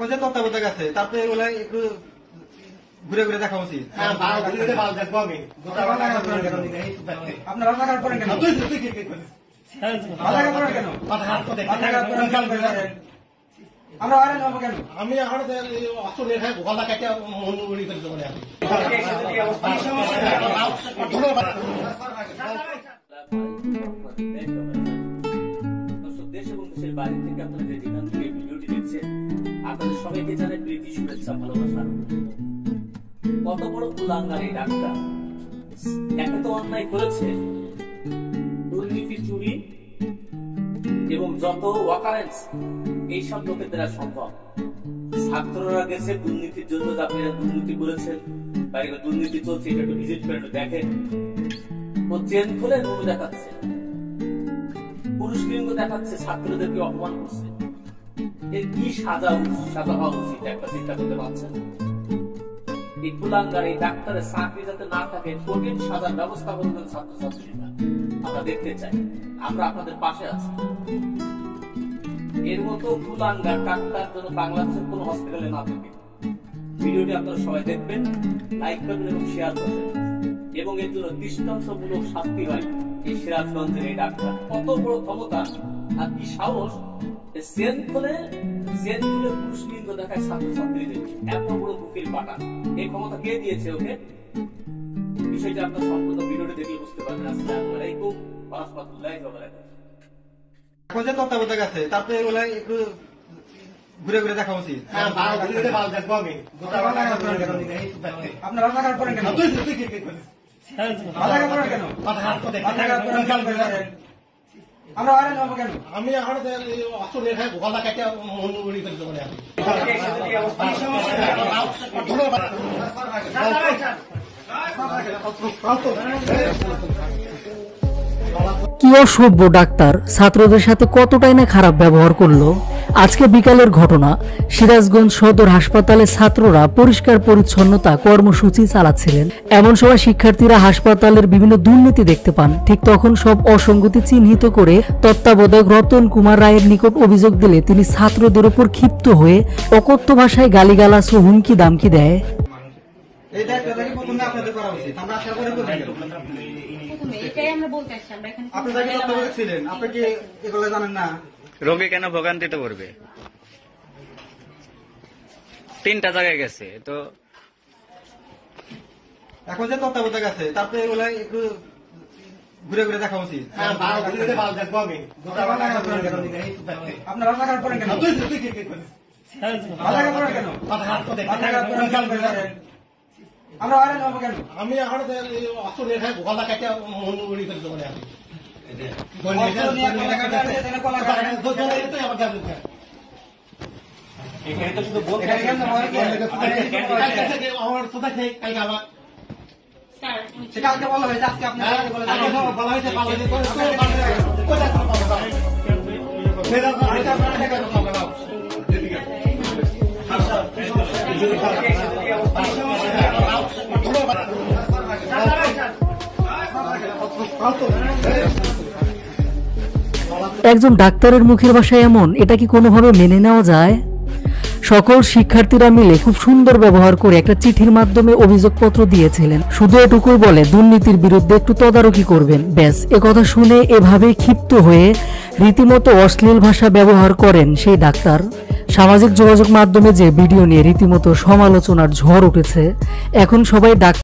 এখন যে তত্ত্বাবধায়ক আছে তারপরে এগুলা একটু ঘুরে ঘুরে দেখা উচিত। আপনারা রান্নাঘর করেন কেন? আমরা আরে নেবো কেন? আমি এখন অস্ত্র রেখে গলা কাটে মন্ডুগুড়ি করে দেবো। দেশ এবং দেশের বাইরে থেকে আপনারা যে যেখান থেকে ভিডিওটি দেখছেন আপনাদের সবাইকে জানাই প্রীতি শুভেচ্ছা ভালোবাসা। কত বড় কুলাঙ্গার এই ডাক্তার, একে তো অন্যায় করেছে, দুর্নীতি, চুরি এবং যত ওয়াকারেন্স এইসব লোকের দ্বারা সম্ভব। ছাত্ররা গেছে দুর্নীতির জন্য, আপনারা দুর্নীতি করেছেন, বাইরে দুর্নীতি চলছে, এটা একটু ভিজিট করে একটু দেখেন। ও চেন খুলে নুনু দেখাচ্ছে, পুরুষ লিঙ্গ দেখাচ্ছে, ছাত্রদেরকে অপমান করছে। এর কি সাজা হওয়া উচিত একটা চিন্তা করতে পারছেন? এই কুলাঙ্গার এই ডাক্তারের চাকরি যাতে না থাকে কঠিন সাজার ব্যবস্থা করবেন ছাত্রছাত্রীরা। আমরা দেখতে চাই, আমরা আপনাদের পাশে আছি। এর মতো কুলাঙ্গার ডাক্তার যেন বাংলাদেশের কোন হসপিটালে না থাকে। ভিডিওটি আপনারা সবাই দেখবেন, লাইক করবেন এবং শেয়ার করবেন, এবং এর জন্য দৃষ্টান্তমূলক শাস্তি হয়। এই সিরাজগঞ্জের এই ডাক্তার কত বড় ক্ষমতা আর কি সাহস! চেন খুলে পুরুষ লিঙ্গ দেখায় ছাত্রছাত্রীদের, এত বড় বুকের পাটা। এই ক্ষমতা কে দিয়েছে ওকে? বিষয়টা আপনার সম্পূর্ণ ভিডিওটি দেখলে বুঝতে পারবেন। আসসালামু আলাইকুম ওয়া রাহমাতুল্লাহি ওয়া বারাকাতুহু। এখন যে তত্ত্বাবধায়ক আছে তারপরে এগুলা একটু ঘুরে ঘুরে দেখা উচিত। আপনারা রান্নাঘর করেন কেন? আমরা আরে নেবো কেন? আমি এখন অস্ত্র রেখে গলা কাটে মন্ডুগুড়ি করে দেবো। কি অসভ্য ডাক্তার, ছাত্রদের সাথে কতটাই না খারাপ ব্যবহার করলো। আজকে বিকালের ঘটনা, সিরাজগঞ্জ সদর হাসপাতালে ছাত্ররা পরিষ্কার পরিচ্ছন্নতা কর্মসূচি চালাচ্ছিলেন। এমন সময় শিক্ষার্থীরা হাসপাতালের বিভিন্ন দুর্নীতি দেখতে পান। ঠিক তখন সব অসঙ্গতি চিহ্নিত করে তত্ত্বাবধায়ক রতন কুমার রায়ের নিকট অভিযোগ দিলে তিনি ছাত্রদের উপর ক্ষিপ্ত হয়ে অকথ্য ভাষায় গালিগালাজ ও হুমকি দামকি দেয়। এই দায়িত্বটা প্রথমে আপনাদের করা উচিত। আমরা আশা করি এটাই আমরা বলতে আসছি। আমরা এখানে আপনারা তত্ত্বাবধায়ক ছিলেন, আপনি কি এগুলো জানেন না? রোগী কেন ভোগান্তিতে পড়বে? 3টা জায়গায় গেছে তো। এখন যে তত্ত্বাবধায়ক আছে তারপরে এগুলা একটু ঘুরে ঘুরে দেখা উচিত। আপনারা রান্নাঘর করেন কেন? আমরা আরে নেবো কেন? আমি এখন অস্ত্র রেখে গলা কাটে মন্ডুগুড়ি করে দেবো। এখানে তো শুধু বলতে কালকে বলা হয়েছে, আজকে আপনি বলা হয়েছে একজন ডাক্তারের মুখের ভাষা এমন, এটা কি কোনোভাবে মেনে নেওয়া যায়? সকল শিক্ষার্থীরা মিলে খুব সুন্দর ব্যবহার করে একটা চিঠির মাধ্যমে অভিযোগপত্র দিয়েছিলেন। শুধু এটুকুই বলে দুর্নীতির বিরুদ্ধে একটু তদারকি করবেন, ব্যাস। একথা শুনে এভাবে ক্ষিপ্ত হয়ে রীতিমতো অশ্লীল ভাষা ব্যবহার করেন সেই ডাক্তার। সামাজিক যোগাযোগ মাধ্যমে যে ভিডিও নিয়ে রীতিমতো সমালোচনার ঝড় উঠেছে। এখন সবাই